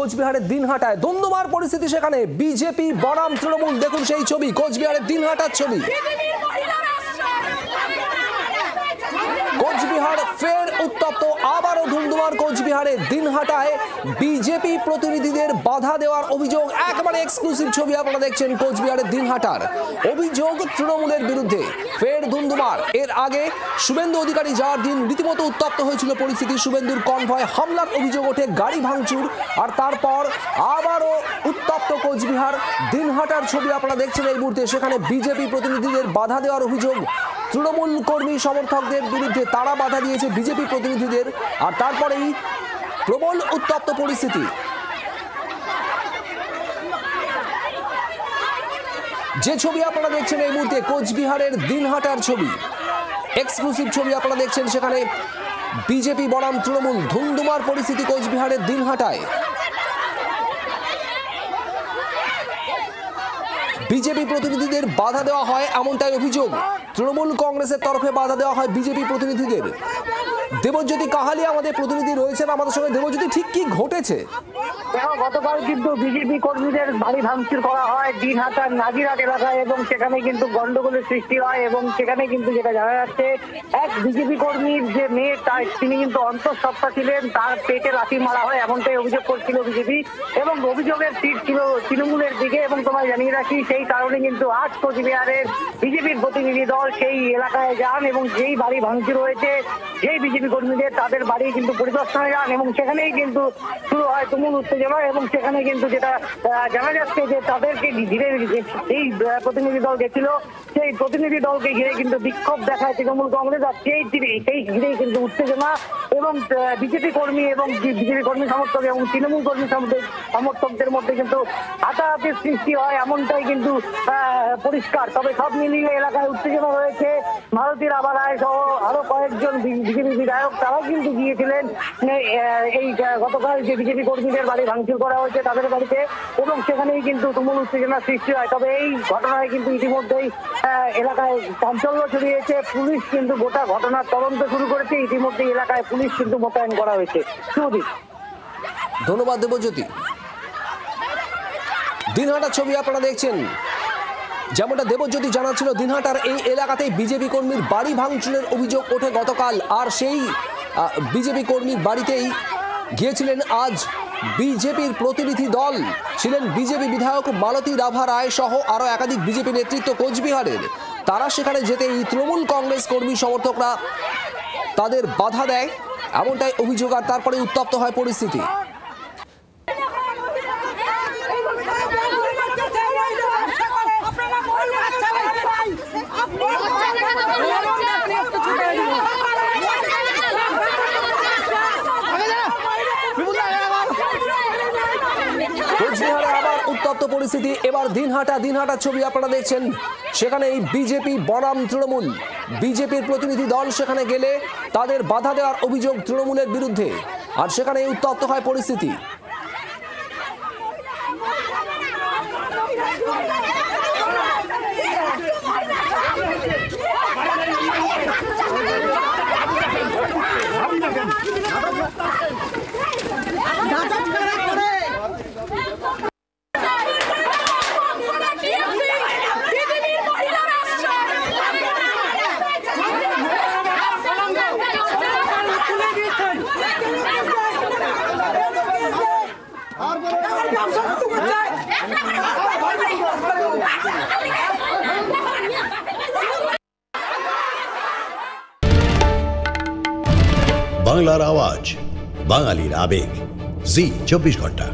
কোচবিহারের দিনহাটায় ধুন্ধুমার পরিস্থিতি। সেখানে বিজেপি বনাম তৃণমূল। দেখুন সেই ছবি, কোচবিহারের দিনহাটার ছবি। কোচবিহার ফের উত্তপ্ত, আবারও ধুন্ধুমার কোচবিহারের দিনহাটায় বিজেপি প্রতিনিধিদের বাধা দেওয়ার অভিযোগ। একেবারে এক্সক্লুসিভ ছবি আপনারা দেখছেন কোচবিহারের দিনহাটার। অভিযোগ তৃণমূলের বিরুদ্ধে, ফের ধুন্ধুমার। এর আগে শুভেন্দু অধিকারী যাওয়ার দিন রীতিমতো উত্তপ্ত হয়েছিল পরিস্থিতি। শুভেন্দুর কনভয় হামলার অভিযোগ ওঠে, গাড়ি ভাঙচুর, আর তারপর আবারও উত্তপ্ত কোচবিহার। দিনহাটার ছবি আপনারা দেখছেন এই মুহূর্তে। সেখানে বিজেপি প্রতিনিধিদের বাধা দেওয়ার অভিযোগ তৃণমূল কর্মী সমর্থকদের বিরুদ্ধে। তারা বাধা দিয়েছে বিজেপি প্রতিনিধিদের, আর তারপরেই প্রবল উত্তপ্ত পরিস্থিতি। যে ছবি আপনারা দেখছেন এই মুহূর্তে কোচবিহারের দিনহাটার ছবি, এক্সক্লুসিভ ছবি আপনারা দেখছেন। সেখানে বিজেপি বনাম তৃণমূল, ধুন্ধুমার পরিস্থিতি কোচবিহারের দিনহাটায়। বিজেপি প্রতিনিধিদের বাধা দেওয়া হয় এমনটাই অভিযোগ। তৃণমূল কংগ্রেসের তরফে বাধা দেওয়া হয় বিজেপি প্রতিনিধিদের। দেবজ্যোতি কাহালিয়া আমাদের প্রতিনিধি রয়েছেন আমাদের সঙ্গে। দেবজ্যোতি, ঠিক কি ঘটেছে? দেখো, গতকাল কিন্তু বিজেপি কর্মীদের বাড়ি ভাঙচুর করা হয় দিনহাটার নাজিরহাট এলাকায়, এবং সেখানে কিন্তু গন্ডগোলের সৃষ্টি হয়। এবং সেখানে কিন্তু যেটা জানা যাচ্ছে, এক বিজেপি কর্মীর যে মেয়ে, তিনি কিন্তু অন্তঃসত্ত্বা ছিলেন, তার পেটে লাথি মারা হয়, এমনটাই অভিযোগ করছিল বিজেপি। এবং অভিযোগের তীর ছিল তৃণমূলের দিকে। এবং তোমায় জানিয়ে রাখি, সেই কারণে কিন্তু আজ কোচবিহারের বিজেপির প্রতিনিধি দল সেই এলাকায় যান, এবং যেই বাড়ি ভাঙচুর হয়েছে, যেই বিজেপি কর্মীদের, তাদের বাড়ি কিন্তু পরিদর্শনে যান। এবং সেখানেই কিন্তু শুরু হয় তুমুল উত্তেজনা। এবং সেখানে কিন্তু যেটা জানা যাচ্ছে যে তাদেরকে ঘিরে এই প্রতিনিধি দল গেছিল, সেই প্রতিনিধি দলকে ঘিরে কিন্তু বিক্ষোভ দেখায় তৃণমূল কংগ্রেস। আর সেই ঘিরেই কিন্তু উত্তেজনা, এবং বিজেপি কর্মী এবং বিজেপি কর্মী সমর্থক এবং তৃণমূল কর্মী সমর্থকদের মধ্যে কিন্তু হাতাহাতির সৃষ্টি হয়, এমনটাই কিন্তু পরিষ্কার। তবে সব মিলিয়ে এলাকায় উত্তেজনা রয়েছে। মালতী রাভা রায় সহ আরো কয়েকজন বিজেপি বিধায়ক, তারাও কিন্তু গিয়েছিলেন এই গতকাল যে বিজেপি কর্মীদের বাড়ি ভাঙচুর করা হয়েছে তাদের বাড়িতে, এবং সেখানেই কিন্তু তুমুল উত্তেজনার সৃষ্টি হয়। তবে এই ঘটনায় কিন্তু ইতিমধ্যেই এলাকায় চাঞ্চল্য ছড়িয়েছে। পুলিশ কিন্তু গোটা ঘটনার তদন্ত শুরু করেছে। ইতিমধ্যে এলাকায় পুলিশ কিন্তু মোতায়েন করা হয়েছে। ধন্যবাদ দেবজ্যোতি। দিনহাটার ছবি আপনারা দেখছেন। যেমনটা দেবজ্যোতি জানাচ্ছিল, দিনহাটার এই এলাকাতেই বিজেপি কর্মীর বাড়ি ভাঙচুরের অভিযোগ ওঠে গতকাল। আর সেই বিজেপি কর্মীর বাড়িতেই গিয়েছিলেন আজ বিজেপির প্রতিনিধি দল। ছিলেন বিজেপি বিধায়ক মালতী রাভা রায় সহ আরো একাধিক বিজেপি নেতৃত্ব কোচবিহারের। তারা সেখানে যেতেই তৃণমূল কংগ্রেস কর্মী সমর্থকরা তাদের বাধা দেয়, এমনটাই অভিযোগ। আর তারপরে উত্তপ্ত হয় পরিস্থিতি। কোচবিহারে আবার উত্তপ্ত পরিস্থিতি। এবার দিনহাটার ছবি আপনারা দেখছেন। সেখানে এই বিজেপি বনাম তৃণমূল, বিজেপির প্রতিনিধি দল সেখানে গেলে তাদের বাধা দেওয়ার অভিযোগ তৃণমূলের বিরুদ্ধে, আর সেখানে উত্তপ্ত হয় পরিস্থিতি। বাংলার আওয়াজ, বাঙালির আবেগ, জি 24 ঘন্টা।